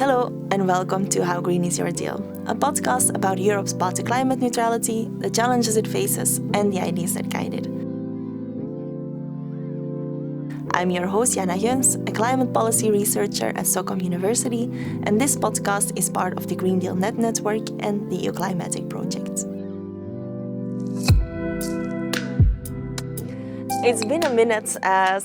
Hello and welcome to How Green Is Your Deal, a podcast about Europe's path to climate neutrality, the challenges it faces, and the ideas that guide it. I'm your host Jana Gheuens, a climate policy researcher at Ghent University, and this podcast is part of the GreenDeal-NET network and the EU Climatic Project. It's been a minute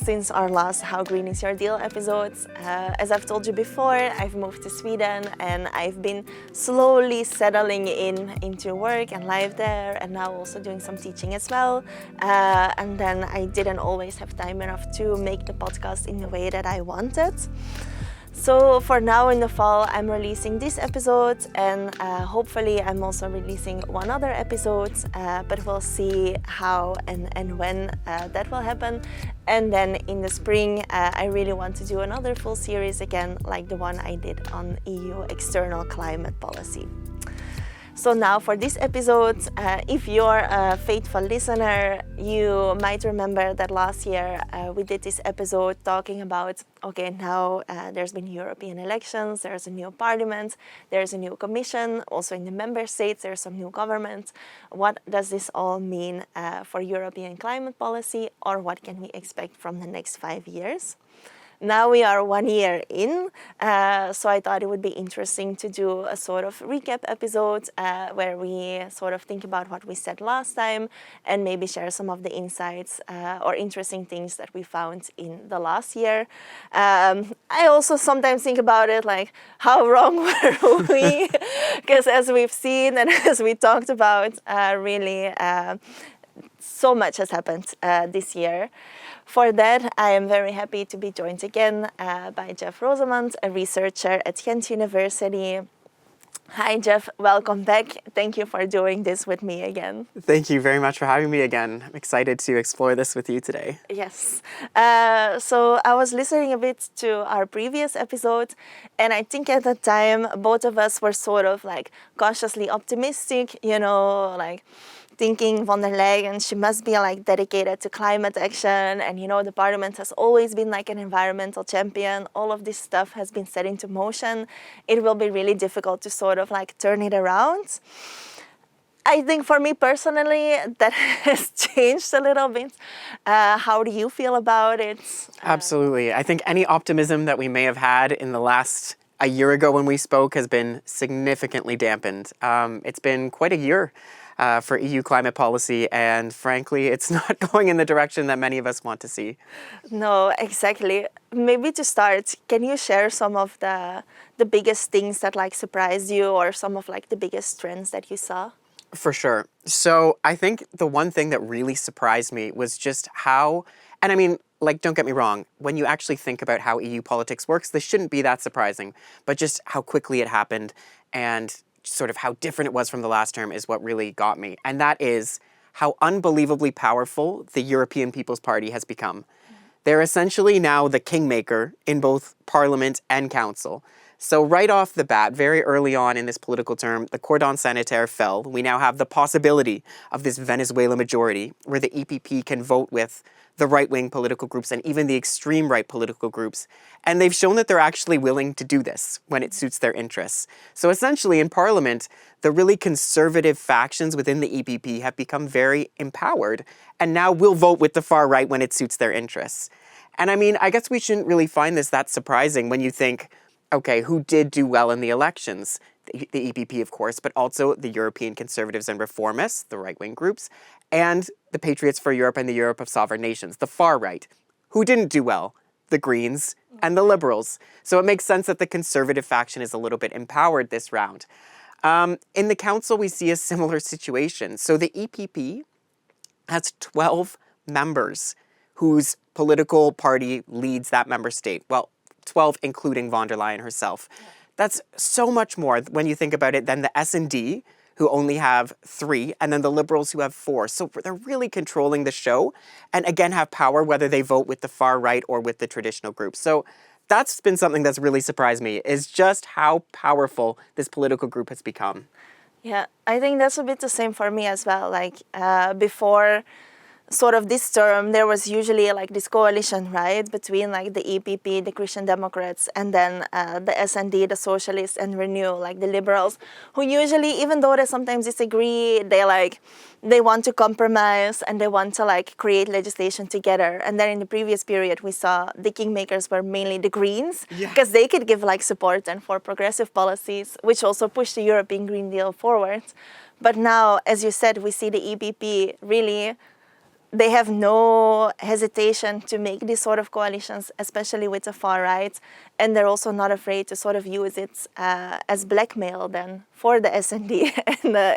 since our last How Green Is Your Deal episodes. As I've told you before, I've moved to Sweden and I've been slowly settling into work and life there, and now also doing some teaching as well. And then I didn't always have time enough to make the podcast in the way that I wanted. So for now in the fall, I'm releasing this episode, and hopefully I'm also releasing one other episode, but we'll see how and when that will happen. And then in the spring, I really want to do another full series again, like the one I did on EU external climate policy. So now for this episode, if you're a faithful listener, you might remember that last year we did this episode talking about, okay, now there's been European elections, there's a new parliament, there's a new commission, also in the member states there's some new government. What does this all mean for European climate policy, or what can we expect from the next 5 years? Now we are 1 year in, so I thought it would be interesting to do a sort of recap episode where we sort of think about what we said last time and maybe share some of the insights or interesting things that we found in the last year. I also sometimes think about it like, how wrong were we? Because as we've seen and as we talked about, really so much has happened this year. For that, I am very happy to be joined again by Jeff Rosamond, a researcher at Ghent University. Hi, Jeff. Welcome back. Thank you for doing this with me again. Thank you very much for having me again. I'm excited to explore this with you today. Yes. So I was listening a bit to our previous episode, and I think at the time, both of us were sort of like cautiously optimistic, like thinking von der Leyen, she must be like dedicated to climate action, and the parliament has always been like an environmental champion. All of this stuff has been set into motion. It will be really difficult to sort of like turn it around. I think for me personally, that has changed a little bit. How do you feel about it? Absolutely. I think any optimism that we may have had in the last a year ago when we spoke has been significantly dampened. It's been quite a year for EU climate policy, and frankly, it's not going in the direction that many of us want to see. No, exactly. Maybe to start, can you share some of the biggest things that like surprised you, or some of like the biggest trends that you saw? For sure. So I think the one thing that really surprised me was just how, and I mean, like, don't get me wrong, when you actually think about how EU politics works, this shouldn't be that surprising, but just how quickly it happened and sort of how different it was from the last term is what really got me. And that is how unbelievably powerful the European People's Party has become. They're essentially now the kingmaker in both Parliament and Council. So right off the bat, very early on in this political term, the cordon sanitaire fell. We now have the possibility of this Venezuela majority where the EPP can vote with the right-wing political groups and even the extreme right political groups. And they've shown that they're actually willing to do this when it suits their interests. So essentially in Parliament, the really conservative factions within the EPP have become very empowered and now will vote with the far right when it suits their interests. And I mean, I guess we shouldn't really find this that surprising when you think, okay, who did do well in the elections? The EPP, of course, but also the European Conservatives and Reformists, the right-wing groups, and the Patriots for Europe and the Europe of Sovereign Nations, the far right. Who didn't do well? The Greens and the Liberals. So it makes sense that the Conservative faction is a little bit empowered this round. In the Council, we see a similar situation. So the EPP has 12 members whose political party leads that member state. Well, 12 including von der Leyen herself. That's so much more when you think about it than the S&D, who only have 3, and then the Liberals who have 4. So they're really controlling the show and again have power whether they vote with the far right or with the traditional groups. So that's been something that's really surprised me, is just how powerful this political group has become. Yeah, I think that's a bit the same for me as well. Like before sort of this term, there was usually like this coalition, right, between like the EPP, the Christian Democrats, and then the SND, the Socialists, and Renew, like the Liberals, who usually, even though they sometimes disagree, they want to compromise and they want to like create legislation together. And then in the previous period, we saw the kingmakers were mainly the Greens, because they could give like support and for progressive policies, which also pushed the European Green Deal forward. But now, as you said, we see the EPP really, they have no hesitation to make these sort of coalitions, especially with the far right, and they're also not afraid to sort of use it as blackmail then for the SND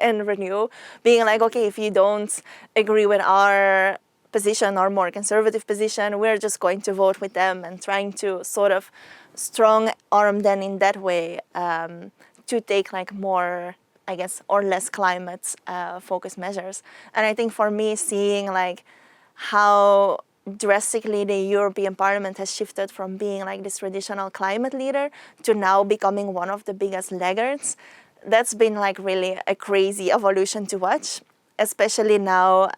and Renew, being like, okay, if you don't agree with our position, our more conservative position, we're just going to vote with them, and trying to sort of strong arm them in that way to take like more, I guess, or less climate focused measures. And I think for me, seeing like how drastically the European Parliament has shifted from being like this traditional climate leader to now becoming one of the biggest laggards, that's been like really a crazy evolution to watch, especially now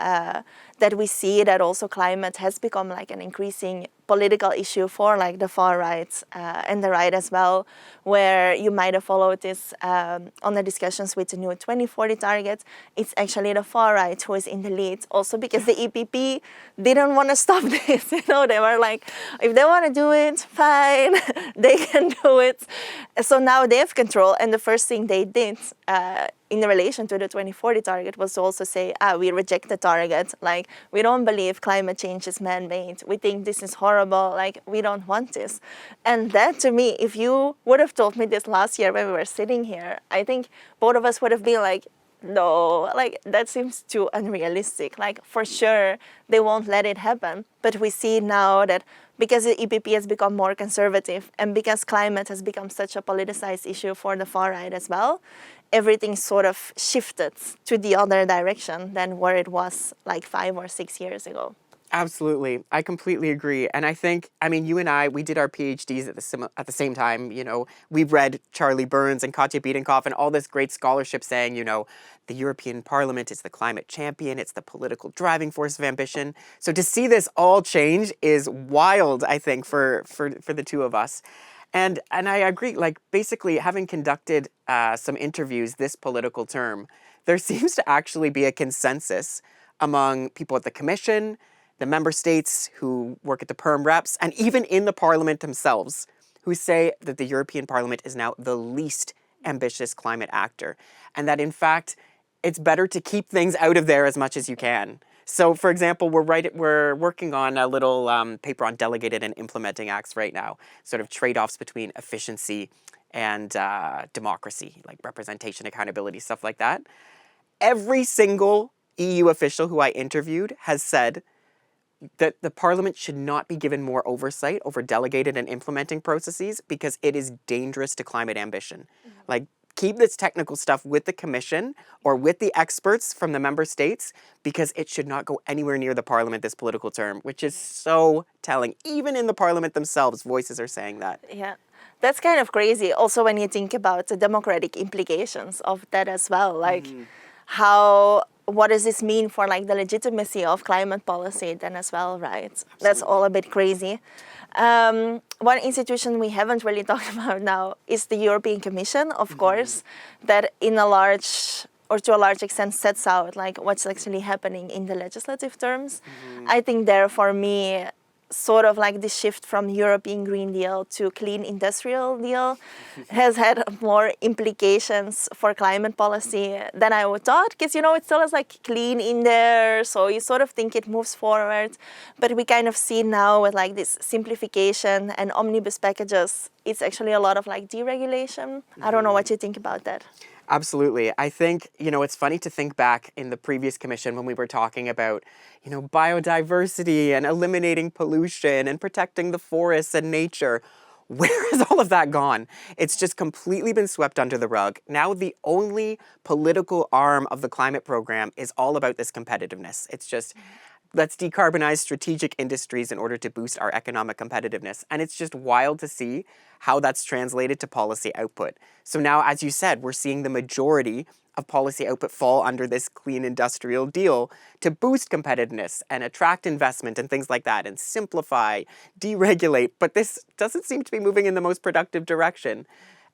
that we see that also climate has become like an increasing political issue for like the far right and the right as well, where you might have followed this on the discussions with the new 2040 target. It's actually the far right who is in the lead, also because the EPP didn't want to stop this. You know, they were like, if they want to do it, fine, they can do it. So now they have control, and the first thing they did in relation to the 2040 target was to also say, we reject the target. Like, we don't believe climate change is man-made. We think this is horrible. Like, we don't want this. And that, to me, if you would have told me this last year when we were sitting here, I think both of us would have been like, no, like, that seems too unrealistic. Like, for sure, they won't let it happen. But we see now that because the EPP has become more conservative and because climate has become such a politicized issue for the far right as well, everything sort of shifted to the other direction than where it was like 5 or 6 years ago. Absolutely. I completely agree. And I think, I mean, you and I, we did our PhDs at the same time. You know, we read Charlie Burns and Katja Biedenkopf and all this great scholarship saying, you know, the European Parliament is the climate champion. It's the political driving force of ambition. So to see this all change is wild, I think, for the two of us. And I agree, like, basically, having conducted some interviews this political term, there seems to actually be a consensus among people at the Commission, the member states who work at the Perm Reps, and even in the Parliament themselves, who say that the European Parliament is now the least ambitious climate actor, and that, in fact, it's better to keep things out of there as much as you can. So, for example, we're working on a little paper on delegated and implementing acts right now, sort of trade-offs between efficiency and democracy, like representation, accountability, stuff like that. Every single EU official who I interviewed has said that the Parliament should not be given more oversight over delegated and implementing processes because it is dangerous to climate ambition. Mm-hmm. Like, keep this technical stuff with the Commission or with the experts from the member states because it should not go anywhere near the Parliament this political term, which is so telling. Even in the Parliament themselves, voices are saying that. Yeah, that's kind of crazy. Also, when you think about the democratic implications of that as well, like what does this mean for like the legitimacy of climate policy then as well, right? Absolutely. That's all a bit crazy. One institution we haven't really talked about now is the European Commission, of course, that to a large extent sets out like what's actually happening in the legislative terms. I think there, for me, sort of like the shift from European Green Deal to Clean Industrial Deal has had more implications for climate policy than I would thought, because, you know, it still has like clean in there, so you sort of think it moves forward. But we kind of see now with like this simplification and omnibus packages, it's actually a lot of like deregulation. I don't know what you think about that. Absolutely. I think, you know, it's funny to think back in the previous commission when we were talking about, you know, biodiversity and eliminating pollution and protecting the forests and nature. Where has all of that gone? It's just completely been swept under the rug. Now the only political arm of the climate program is all about this competitiveness. It's just let's decarbonize strategic industries in order to boost our economic competitiveness. And it's just wild to see how that's translated to policy output. So now, as you said, we're seeing the majority of policy output fall under this clean industrial deal to boost competitiveness and attract investment and things like that and simplify, deregulate. But this doesn't seem to be moving in the most productive direction.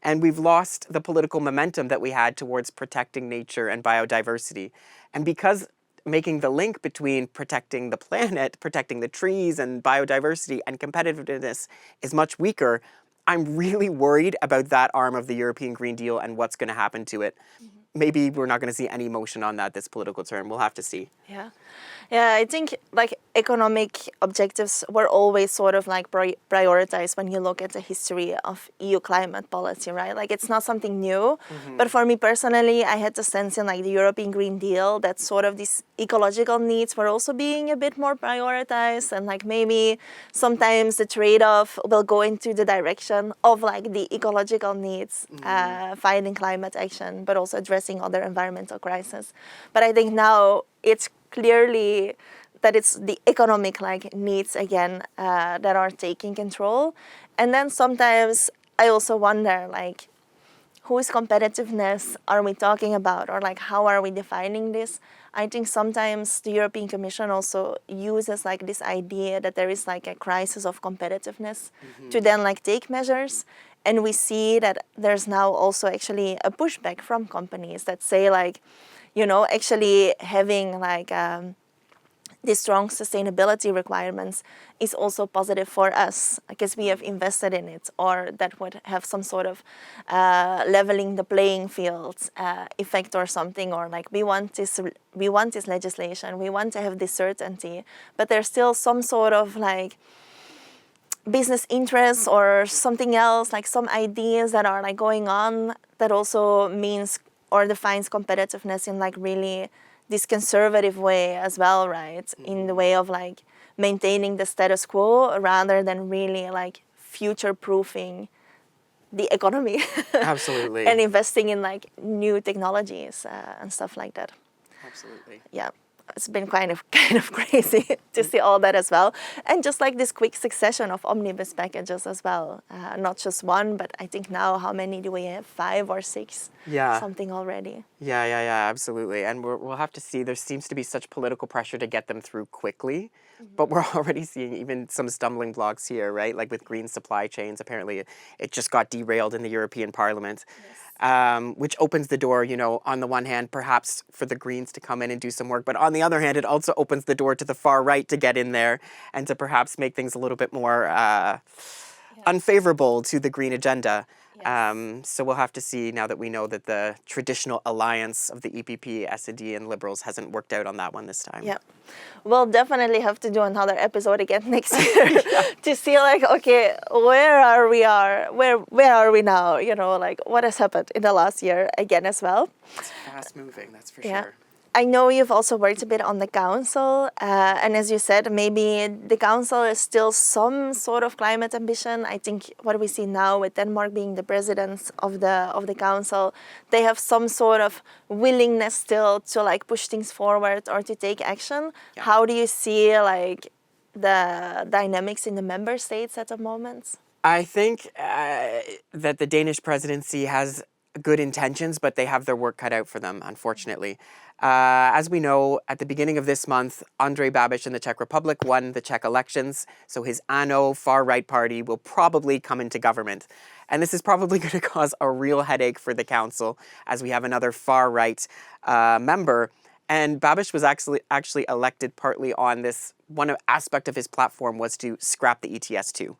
And we've lost the political momentum that we had towards protecting nature and biodiversity. And because making the link between protecting the planet, protecting the trees and biodiversity and competitiveness is much weaker, I'm really worried about that arm of the European Green Deal and what's going to happen to it. Maybe we're not going to see any motion on that this political term. We'll have to see. Yeah. Yeah, I think like economic objectives were always sort of like prioritized when you look at the history of EU climate policy, right? Like it's not something new, but for me personally, I had the sense in like the European Green Deal that sort of these ecological needs were also being a bit more prioritized, and like maybe sometimes the trade-off will go into the direction of like the ecological needs, fighting climate action, but also addressing other environmental crises. But I think now it's clearly that it's the economic like needs again that are taking control. And then sometimes I also wonder like whose competitiveness are we talking about, or like how are we defining this? I think sometimes the European Commission also uses like this idea that there is like a crisis of competitiveness to then like take measures. And we see that there's now also actually a pushback from companies that say like, you know, actually having like these strong sustainability requirements is also positive for us because we have invested in it, or that would have some sort of leveling the playing field effect or something, or like we want this legislation, we want to have this certainty, but there's still some sort of like business interests or something else, like some ideas that are like going on that also means or defines competitiveness in like really this conservative way as well, right? In the way of like maintaining the status quo rather than really like future-proofing the economy. Absolutely. And investing in like new technologies and stuff like that. Absolutely. Yeah. It's been kind of crazy to see all that as well. And just like this quick succession of Omnibus packages as well. Not just one, but I think now how many do we have? 5 or 6? Yeah. Something already. Yeah, absolutely. And we'll have to see. There seems to be such political pressure to get them through quickly. But we're already seeing even some stumbling blocks here, right? Like with green supply chains, apparently it just got derailed in the European Parliament. Yes. Which opens the door, you know, on the one hand, perhaps for the Greens to come in and do some work. But on the other hand, it also opens the door to the far right to get in there and to perhaps make things a little bit more unfavorable to the green agenda. Yes. So we'll have to see now that we know that the traditional alliance of the EPP, S&D, and Liberals hasn't worked out on that one this time. Yeah. We'll definitely have to do another episode again next year to see like, okay, where are we now? You know, like what has happened in the last year again as well. It's fast moving, that's for sure. I know you've also worked a bit on the council, and as you said, maybe the council is still some sort of climate ambition. I think what we see now with Denmark being the president of the council, they have some sort of willingness still to like push things forward or to take action. Yeah. How do you see like the dynamics in the member states at the moment? I think that the Danish presidency has good intentions, but they have their work cut out for them, unfortunately. As we know, at the beginning of this month, Andrej Babiš in the Czech Republic won the Czech elections, so his ANO far-right party will probably come into government. And this is probably going to cause a real headache for the council, as we have another far-right member. And Babiš was actually elected partly on this. One aspect of his platform was to scrap the ETS2.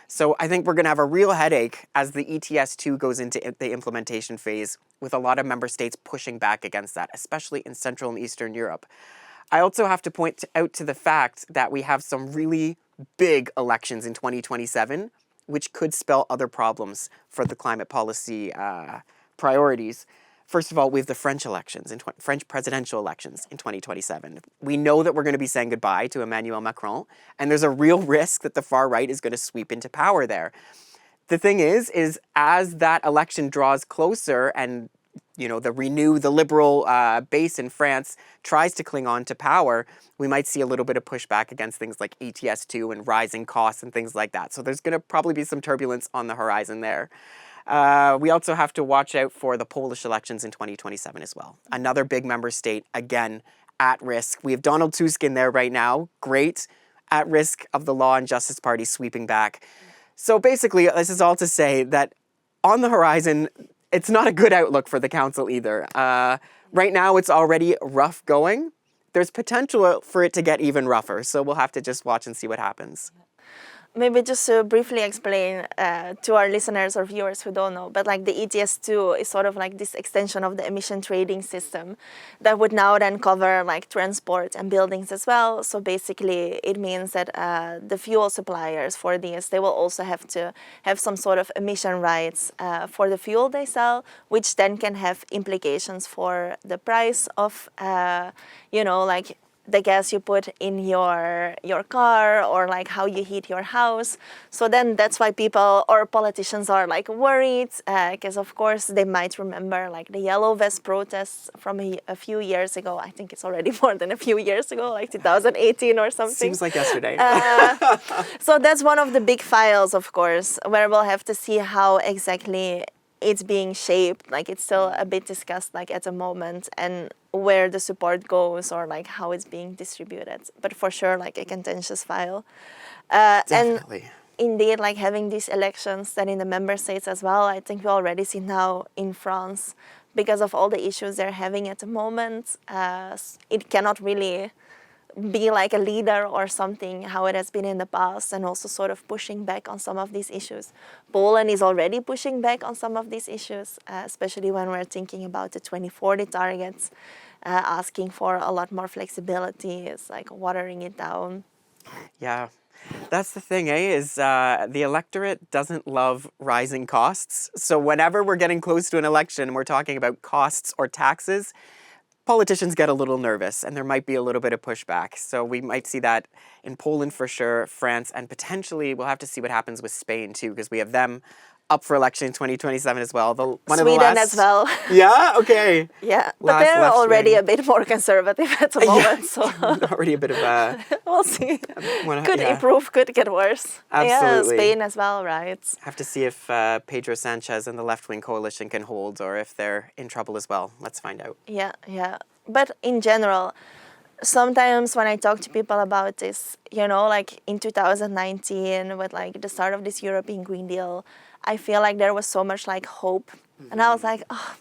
So I think we're going to have a real headache as the ETS2 goes into the implementation phase, with a lot of member states pushing back against that, especially in Central and Eastern Europe. I also have to point out to the fact that we have some really big elections in 2027, which could spell other problems for the climate policy priorities. First of all, we have the French elections, French presidential elections in 2027. We know that we're going to be saying goodbye to Emmanuel Macron, and there's a real risk that the far right is going to sweep into power there. The thing is as that election draws closer and the liberal base in France tries to cling on to power, we might see a little bit of pushback against things like ETS2 and rising costs and things like that. So there's going to probably be some turbulence on the horizon there. We also have to watch out for the Polish elections in 2027 as well. Another big member state, again, at risk. We have Donald Tusk in there right now. Great. At risk of the Law and Justice Party sweeping back. So basically, this is all to say that on the horizon, it's not a good outlook for the council either. Right now, it's already rough going. There's potential for it to get even rougher. So we'll have to just watch and see what happens. Maybe just to briefly explain to our listeners or viewers who don't know, but like the ETS2 is sort of like this extension of the emission trading system that would now then cover like transport and buildings as well. So basically it means that the fuel suppliers for these, they will also have to have some sort of emission rights for the fuel they sell, which then can have implications for the price of, like the gas you put in your car or like how you heat your house. So then that's why people or politicians are like worried because of course they might remember like the yellow vest protests from a few years ago. I think it's already more than a few years ago, like 2018 or something. Seems like yesterday. So that's one of the big files, of course, where we'll have to see how exactly it's being shaped. Like it's still a bit discussed like at the moment, and where the support goes or like how it's being distributed. But for sure, like a contentious file. Definitely. And indeed, like having these elections then in the member states as well, I think we already see now in France, because of all the issues they're having at the moment, it cannot really be like a leader or something, how it has been in the past, and also sort of pushing back on some of these issues. Poland is already pushing back on some of these issues, especially when we're thinking about the 2040 targets, asking for a lot more flexibility. It's like watering it down. Yeah. That's the thing, is the electorate doesn't love rising costs. So whenever we're getting close to an election and we're talking about costs or taxes, politicians get a little nervous and there might be a little bit of pushback. So we might see that in Poland for sure, France, and potentially we'll have to see what happens with Spain too, because we have them up for election in 2027 as well. Sweden as well. Yeah? Okay. Yeah, but they're already a bit more conservative at the moment. Yeah. So already a bit of a... We'll see. Could improve, could get worse. Absolutely. Yeah, Spain as well, right? Have to see if Pedro Sanchez and the left-wing coalition can hold, or if they're in trouble as well. Let's find out. Yeah. But in general, sometimes when I talk to people about this, like in 2019 with like the start of this European Green Deal, I feel like there was so much like hope. Mm-hmm. And I was like, oh,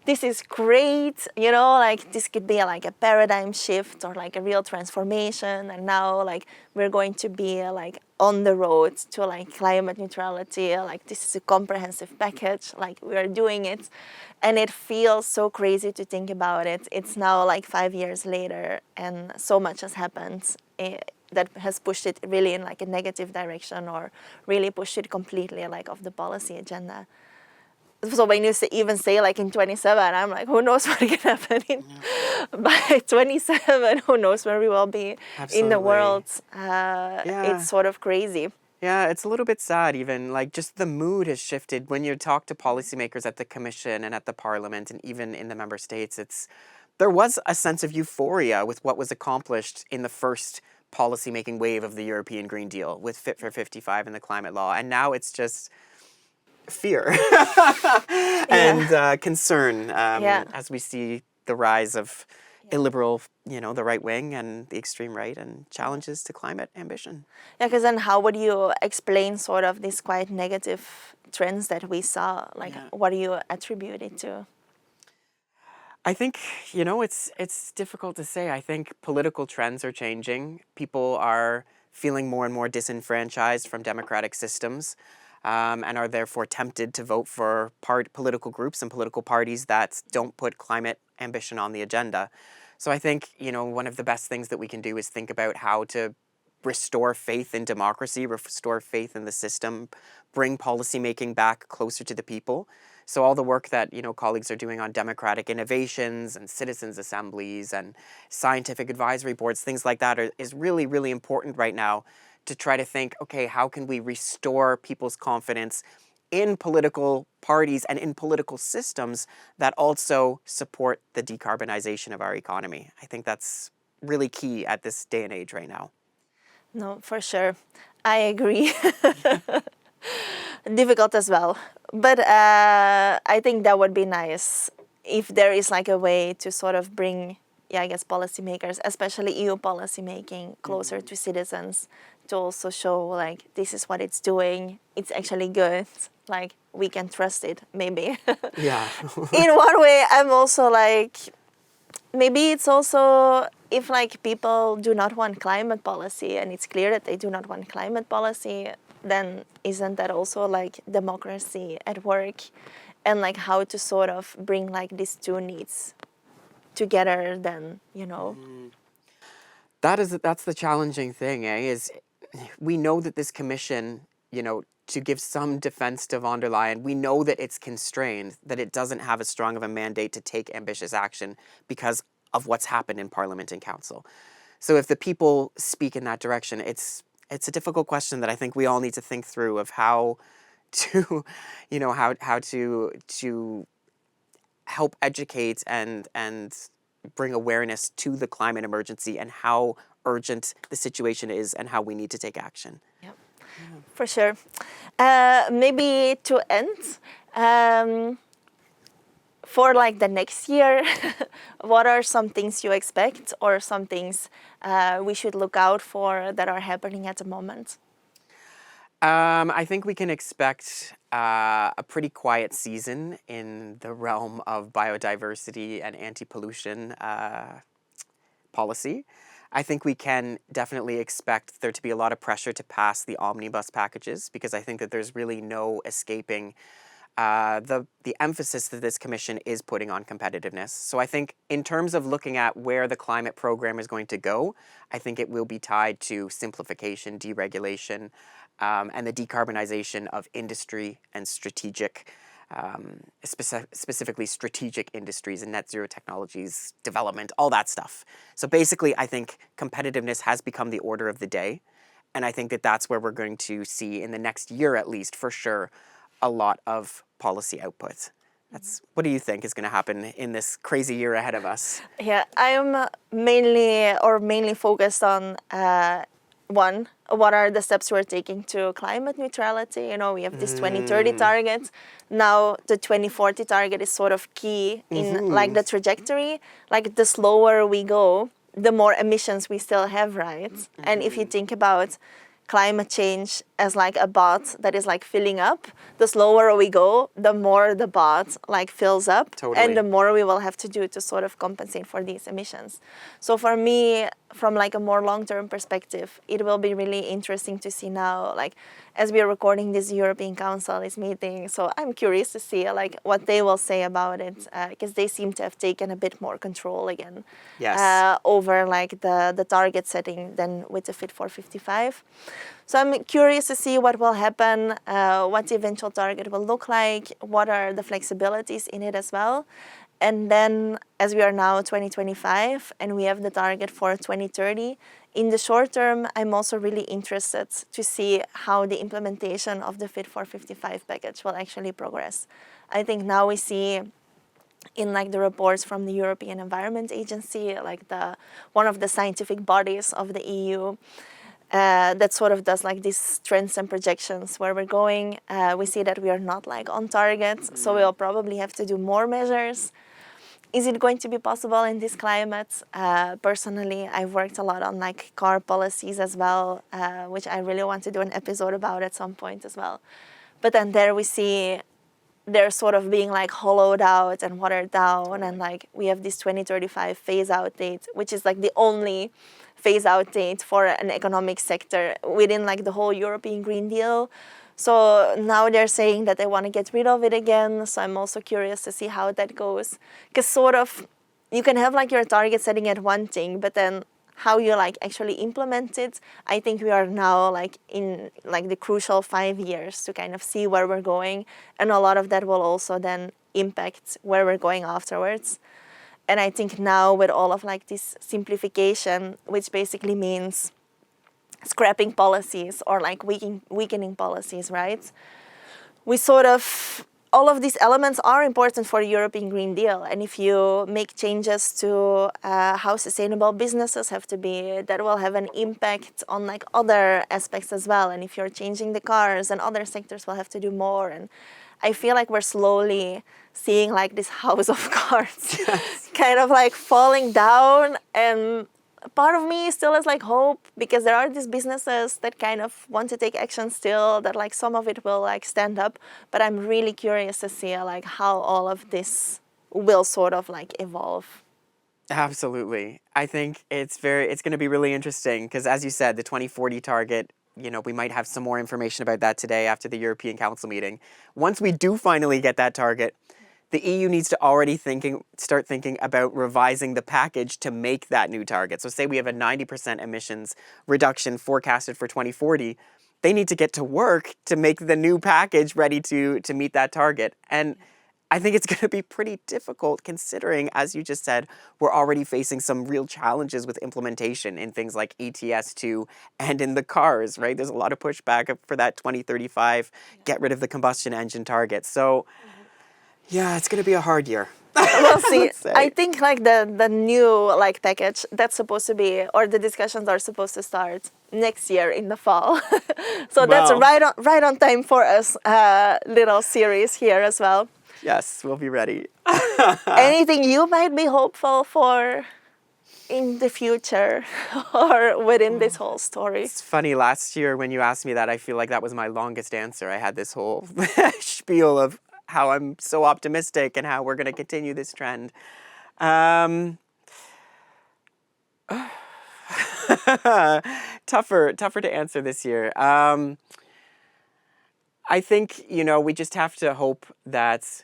this is great. Like this could be like a paradigm shift or like a real transformation. And now like we're going to be like on the road to like climate neutrality. Like this is a comprehensive package. Like we are doing it. And it feels so crazy to think about it. It's now like 5 years later and so much has happened that has pushed it really in like a negative direction or really pushed it completely like off the policy agenda. So when you even say like in 27, I'm like, who knows what can happen by 27? Who knows where we will be in the world? It's sort of crazy. Yeah, it's a little bit sad even, like just the mood has shifted when you talk to policymakers at the Commission and at the Parliament and even in the member states. There was a sense of euphoria with what was accomplished in the first policymaking wave of the European Green Deal with Fit for 55 and the climate law. And now it's just fear and concern as we see the rise of illiberal, the right wing and the extreme right and challenges to climate ambition. Yeah, because then how would you explain sort of these quite negative trends that we saw? Like, what do you attribute it to? I think, it's difficult to say. I think political trends are changing. People are feeling more and more disenfranchised from democratic systems and are therefore tempted to vote for political groups and political parties that don't put climate ambition on the agenda. So I think, one of the best things that we can do is think about how to restore faith in democracy, restore faith in the system, bring policymaking back closer to the people. So all the work that, colleagues are doing on democratic innovations and citizens' assemblies and scientific advisory boards, things like that is really, really important right now to try to think, okay, how can we restore people's confidence in political parties and in political systems that also support the decarbonization of our economy. I think that's really key at this day and age right now. No, for sure. I agree. Difficult as well. But I think that would be nice if there is like a way to sort of bring, I guess, policymakers, especially EU policymaking, closer to citizens, to also show like this is what it's doing. It's actually good. Like we can trust it, maybe. Yeah. In one way, I'm also like, maybe it's also if like people do not want climate policy and it's clear that they do not want climate policy, then isn't that also like democracy at work, and like how to sort of bring like these two needs together then, That's the challenging thing, is we know that this commission, to give some defense to von der Leyen, we know that it's constrained, that it doesn't have as strong of a mandate to take ambitious action because of what's happened in Parliament and Council. So if the people speak in that direction, it's a difficult question that I think we all need to think through of how to, how to help educate and bring awareness to the climate emergency and how urgent the situation is and how we need to take action. Yep. For sure. Maybe to end, for like the next year, what are some things you expect or some things we should look out for that are happening at the moment? I think we can expect a pretty quiet season in the realm of biodiversity and anti-pollution policy. I think we can definitely expect there to be a lot of pressure to pass the Omnibus packages, because I think that there's really no escaping the emphasis that this commission is putting on competitiveness. So I think in terms of looking at where the climate program is going to go, I think it will be tied to simplification, deregulation, and the decarbonization of industry and strategic, specifically strategic industries and net zero technologies development, all that stuff. So basically, I think competitiveness has become the order of the day. And I think that that's where we're going to see in the next year, at least, for sure, a lot of policy output. What do you think is going to happen in this crazy year ahead of us? Yeah, I am mainly focused on one, what are the steps we're taking to climate neutrality? We have this 2030 target. Now the 2040 target is sort of key in like the trajectory. Like the slower we go, the more emissions we still have, right? And if you think about climate change as like a bath that is like filling up, the slower we go, the more the bath like fills up. Totally. And the more we will have to do to sort of compensate for these emissions. So for me, from like a more long-term perspective, it will be really interesting to see now, like as we are recording, this European Council is meeting. So I'm curious to see like what they will say about it, because they seem to have taken a bit more control again. Yes. Over like the target setting than with the Fit for 55. So I'm curious to see what will happen, what the eventual target will look like, what are the flexibilities in it as well. And then as we are now 2025 and we have the target for 2030, in the short term, I'm also really interested to see how the implementation of the Fit for 55 package will actually progress. I think now we see in like the reports from the European Environment Agency, like one of the scientific bodies of the EU, that sort of does like these trends and projections where we're going. We see that we are not like on target, so we'll probably have to do more measures. Is it going to be possible in this climate? Personally, I've worked a lot on like car policies as well, which I really want to do an episode about at some point as well. But then there we see they're sort of being like hollowed out and watered down, and like we have this 2035 phase out date, which is like the only phase out date for an economic sector within like the whole European Green Deal. So now they're saying that they want to get rid of it again. So I'm also curious to see how that goes. Because sort of you can have like your target setting at one thing, but then how you like actually implement it, I think we are now like in like the crucial 5 years to kind of see where we're going. And a lot of that will also then impact where we're going afterwards. And I think now with all of like this simplification, which basically means scrapping policies or like weakening policies, right? we sort of, all of these elements are important for the European Green Deal. And if you make changes to how sustainable businesses have to be, that will have an impact on like other aspects as well. And if you're changing the cars, then other sectors will have to do more. And I feel like we're slowly seeing like this house of cards kind of like falling down. And part of me still has like hope, because there are these businesses that kind of want to take action still, that like some of it will like stand up, but I'm really curious to see like how all of this will sort of like evolve. Absolutely. I think it's going to be really interesting because, as you said, the 2040 target, we might have some more information about that today after the European Council meeting. Once we do finally get that target, the EU needs to already start thinking about revising the package to make that new target. So say we have a 90% emissions reduction forecasted for 2040, they need to get to work to make the new package ready to meet that target. And I think it's going to be pretty difficult considering, as you just said, we're already facing some real challenges with implementation in things like ETS2 and in the cars, right? There's a lot of pushback for that 2035, get rid of the combustion engine target. So yeah, it's going to be a hard year. We'll see. I think like the new like package that's supposed to be, or the discussions are supposed to start next year in the fall. So that's right on time for us little series here as well. Yes, we'll be ready. Anything you might be hopeful for in the future or within this whole story? It's funny, last year when you asked me that, I feel like that was my longest answer. I had this whole spiel of how I'm so optimistic and how we're going to continue this trend. Tougher to answer this year. I think, we just have to hope that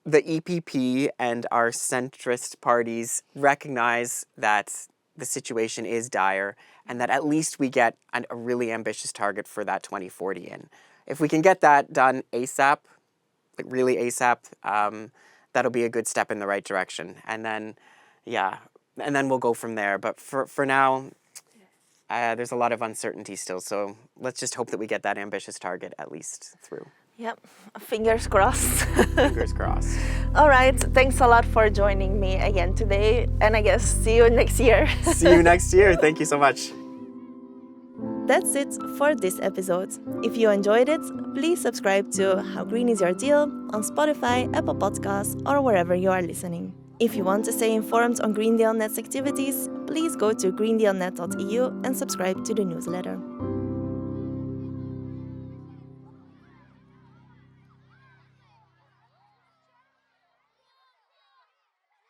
the EPP and our centrist parties recognize that the situation is dire and that at least we get a really ambitious target for that 2040 in. If we can get that done ASAP, like really ASAP, that'll be a good step in the right direction. And then, and then we'll go from there. But for now, there's a lot of uncertainty still. So let's just hope that we get that ambitious target at least through. Yep, fingers crossed. Fingers crossed. All right, thanks a lot for joining me again today. And I guess see you next year. See you next year. Thank you so much. That's it for this episode. If you enjoyed it, please subscribe to How Green Is Your Deal on Spotify, Apple Podcasts, or wherever you are listening. If you want to stay informed on GreenDeal-NET's activities, please go to greendeal-net.eu and subscribe to the newsletter.